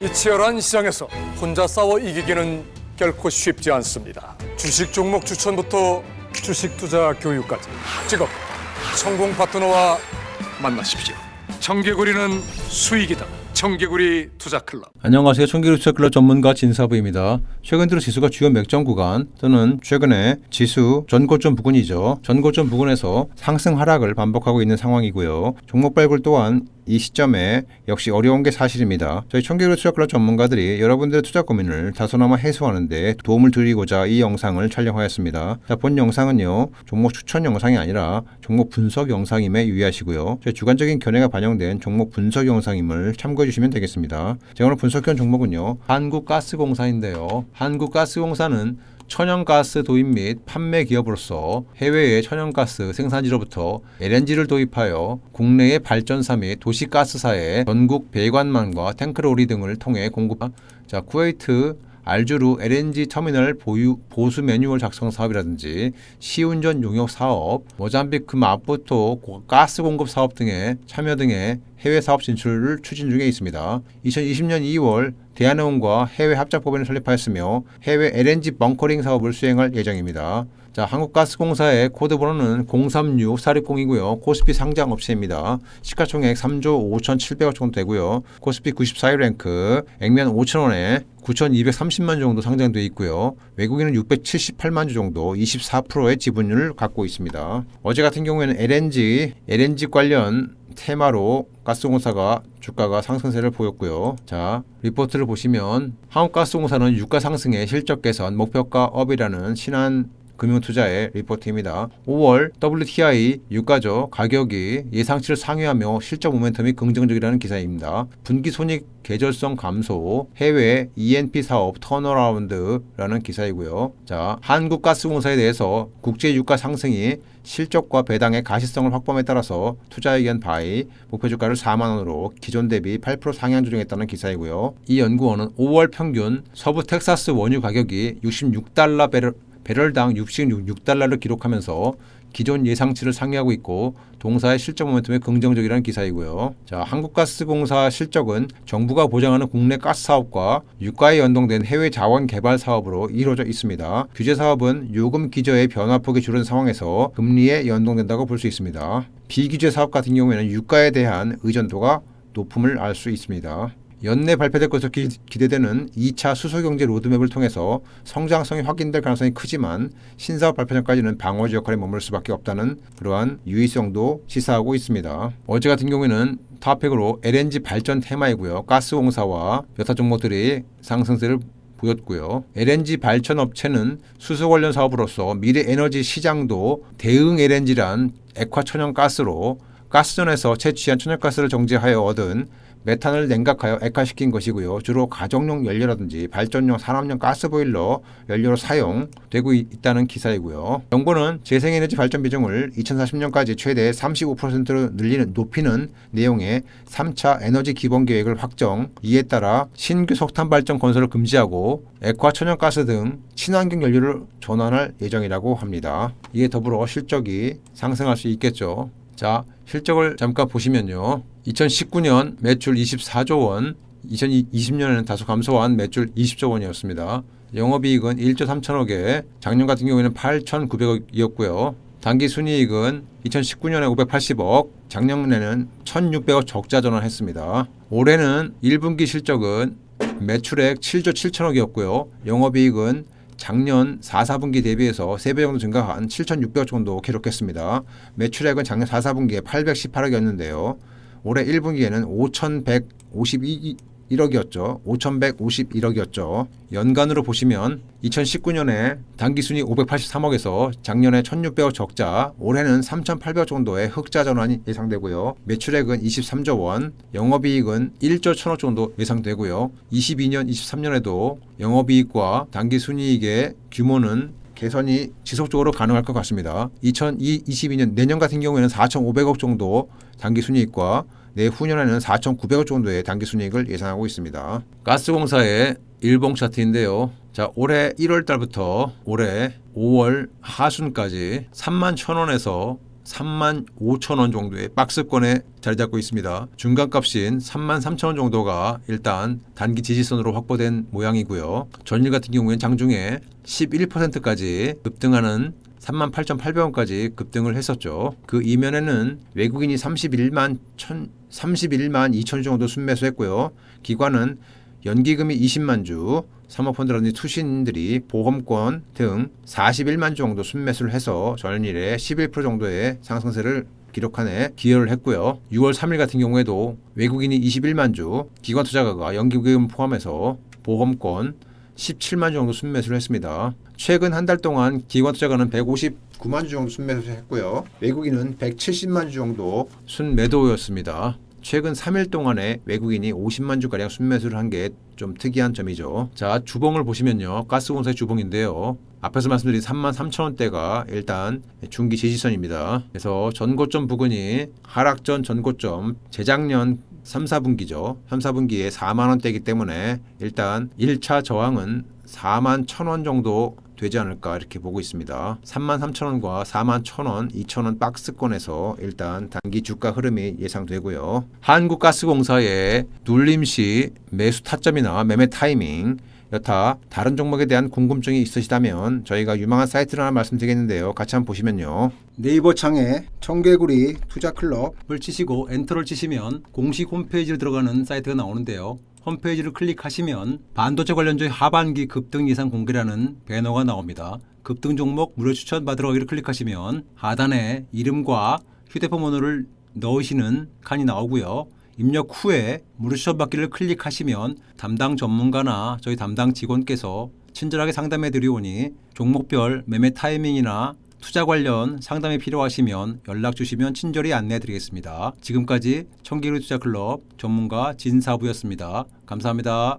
이 치열한 시장에서 혼자 싸워 이기기는 결코 쉽지 않습니다. 주식 종목 추천부터 주식 투자 교육까지 직업 성공 파트너와 만나십시오. 청개구리는 수익이다. 청개구리 투자클럽. 안녕하세요. 청개구리 투자클럽 전문가 진사부입니다. 최근 들어 지수가 주요 맥점 구간 또는 최근에 지수 전고점 부근이죠. 전고점 부근에서 상승 하락을 반복하고 있는 상황이고요. 종목 발굴 또한 이 시점에 역시 어려운 게 사실입니다. 저희 청개구리 투자클럽 전문가들이 여러분들의 투자 고민을 다소나마 해소하는 데 도움을 드리고자 이 영상을 촬영하였습니다. 자, 본 영상은요. 종목 추천 영상이 아니라 종목 분석 영상임에 유의하시고요. 저희 주관적인 견해가 반영된 종목 분석 영상임을 참고해 주시면 되겠습니다. 제가 오늘 분석한 종목은요. 한국가스공사인데요. 한국가스공사는 천연가스 도입 및 판매 기업으로서 해외의 천연가스 생산지로부터 LNG를 도입하여 국내의 발전사 및 도시가스사에 전국 배관망과 탱크로리 등을 통해 공급한 쿠웨이트 알주루 LNG 터미널 보수 매뉴얼 작성 사업이라든지 시운전 용역 사업, 모잠비크 마푸토 가스 공급 사업 등의 참여 등의 해외 사업 진출을 추진 중에 있습니다. 2020년 2월 대한해운과 해외 합작법인을 설립하였으며 해외 LNG 벙커링 사업을 수행할 예정입니다. 자, 한국가스공사의 코드번호는 036460이고요. 코스피 상장 업체입니다. 시가총액 3조 5,700억 정도 되고요. 코스피 94위 랭크, 액면 5,000원에 9,230만 정도 상장되어 있고요. 외국인은 678만 주 정도 24%의 지분율을 갖고 있습니다. 어제 같은 경우에는 LNG 관련 테마로 가스공사가 주가가 상승세를 보였고요. 자, 리포트를 보시면 한국가스공사는 유가 상승의 실적 개선 목표가 업이라는 신한 금융투자의 리포트입니다. 5월 WTI 유가죠. 가격이 예상치를 상회하며 실적 모멘텀이 긍정적이라는 기사입니다. 분기손익 계절성 감소, 해외 E&P 사업 턴어라운드라는 기사이고요. 자, 한국가스공사에 대해서 국제 유가 상승이 실적과 배당의 가시성을 확보함에 따라서 투자 의견 바이, 목표 주가를 4만 원으로 기존 대비 8% 상향 조정했다는 기사이고요. 이 연구원은 5월 평균 서부 텍사스 원유 가격이 66달러 배럴당 66달러를 기록하면서 기존 예상치를 상회하고 있고 동사의 실적 모멘텀이 긍정적이라는 기사이고요. 자, 한국가스공사 실적은 정부가 보장하는 국내 가스 사업과 유가에 연동된 해외 자원 개발 사업으로 이루어져 있습니다. 규제 사업은 요금 기저의 변화폭이 줄은 상황에서 금리에 연동된다고 볼 수 있습니다. 비규제 사업 같은 경우에는 유가에 대한 의존도가 높음을 알 수 있습니다. 연내 발표될 것으로 기대되는 2차 수소경제 로드맵을 통해서 성장성이 확인될 가능성이 크지만 신사업 발표 전까지는 방어주 역할에 머물 수밖에 없다는 그러한 유의성도 시사하고 있습니다. 어제 같은 경우에는 탑픽으로 LNG 발전 테마이고요. 가스공사와 여타 종목들이 상승세를 보였고요. LNG 발전 업체는 수소 관련 사업으로서 미래 에너지 시장도 대응 LNG란 액화천연가스로 가스전에서 채취한 천연가스를 정제하여 얻은 메탄을 냉각하여 액화시킨 것이고요. 주로 가정용 연료라든지 발전용 산업용 가스보일러 연료로 사용되고 있다는 기사이고요. 정부는 재생에너지 발전 비중을 2040년까지 최대 35%로 높이는 내용의 3차 에너지 기본계획을 확정, 이에 따라 신규 석탄 발전 건설을 금지하고 액화 천연가스 등 친환경 연료를 전환할 예정이라고 합니다. 이에 더불어 실적이 상승할 수 있겠죠. 자, 실적을 잠깐 보시면요. 2019년 매출 24조 원, 2020년에는 다소 감소한 매출 20조 원이었습니다. 영업이익은 1조 3천억에 작년 같은 경우에는 8,900억이었고요. 당기순이익은 2019년에 580억, 작년에는 1,600억 적자 전환했습니다. 올해는 1분기 실적은 매출액 7조 7천억이었고요. 영업이익은 작년 4, 4분기 대비해서 3배 정도 증가한 7,600억 정도 기록했습니다. 매출액은 작년 4, 4분기에 818억이었는데요. 올해 1분기에는 5,151억이었죠. 연간으로 보시면 2019년에 당기순이 583억에서 작년에 1,600억 적자, 올해는 3,800억 정도의 흑자 전환이 예상되고요. 매출액은 23조 원, 영업이익은 1조 1,000억 정도 예상되고요. 22년, 23년에도 영업이익과 당기순이익의 규모는 개선이 지속적으로 가능할 것 같습니다. 2022년 내년 같은 경우에는 4,500억 정도 당기순이익과 내후년에는 4,900억 정도의 당기순이익을 예상하고 있습니다. 가스공사의 일봉 차트인데요. 자, 올해 1월 달부터 올해 5월 하순까지 31,000원에서 35,000원 정도의 박스권에 자리 잡고 있습니다. 중간값인 33,000원 정도가 일단 단기 지지선으로 확보된 모양이고요. 전일 같은 경우에는 장중에 11%까지 급등하는 38,800원까지 급등을 했었죠. 그 이면에는 외국인이 31만 2천 주 정도 순매수했고요. 기관은 연기금이 20만 주, 사모펀드라든지 투신들이 보험권 등 41만 주 정도 순매수를 해서 전일에 11% 정도의 상승세를 기록한에 기여를 했고요. 6월 3일 같은 경우에도 외국인이 21만 주, 기관 투자가가 연기금 포함해서 보험권 17만 주 정도 순매수를 했습니다. 최근 한 달 동안 기관 투자가는 159만 주 정도 순매수를 했고요. 외국인은 170만 주 정도 순매도였습니다. 최근 3일 동안에 외국인이 50만 주가량 순매수를 한 게 좀 특이한 점이죠. 자, 주봉을 보시면요. 가스공사의 주봉인데요. 앞에서 말씀드린 33,000원대가 일단 중기 지지선입니다. 그래서 전고점 부근이 하락전 전고점 재작년 3, 4분기죠. 3, 4분기에 4만 원대이기 때문에 일단 1차 저항은 4만 1,000원 정도 되지 않을까 이렇게 보고 있습니다. 33,000원과 41,000원, 2,000원 박스권에서 일단 단기 주가 흐름이 예상되고요. 한국가스공사의 눌림시 매수 타점이나 매매 타이밍 여타 다른 종목에 대한 궁금증이 있으시다면 저희가 유망한 사이트를 하나 말씀드리겠는데요. 같이 한번 보시면요. 네이버 창에 청개구리 투자클럽을 치시고 엔터를 치시면 공식 홈페이지로 들어가는 사이트가 나오는데요. 홈페이지를 클릭하시면 반도체 관련주의 하반기 급등 예상 공개라는 배너가 나옵니다. 급등 종목 무료 추천 받으러 가기를 클릭하시면 하단에 이름과 휴대폰 번호를 넣으시는 칸이 나오고요. 입력 후에 무료 추천 받기를 클릭하시면 담당 전문가나 저희 담당 직원께서 친절하게 상담해 드리오니 종목별 매매 타이밍이나 투자 관련 상담이 필요하시면 연락 주시면 친절히 안내해 드리겠습니다. 지금까지 청개구리 투자클럽 전문가 진사부였습니다. 감사합니다.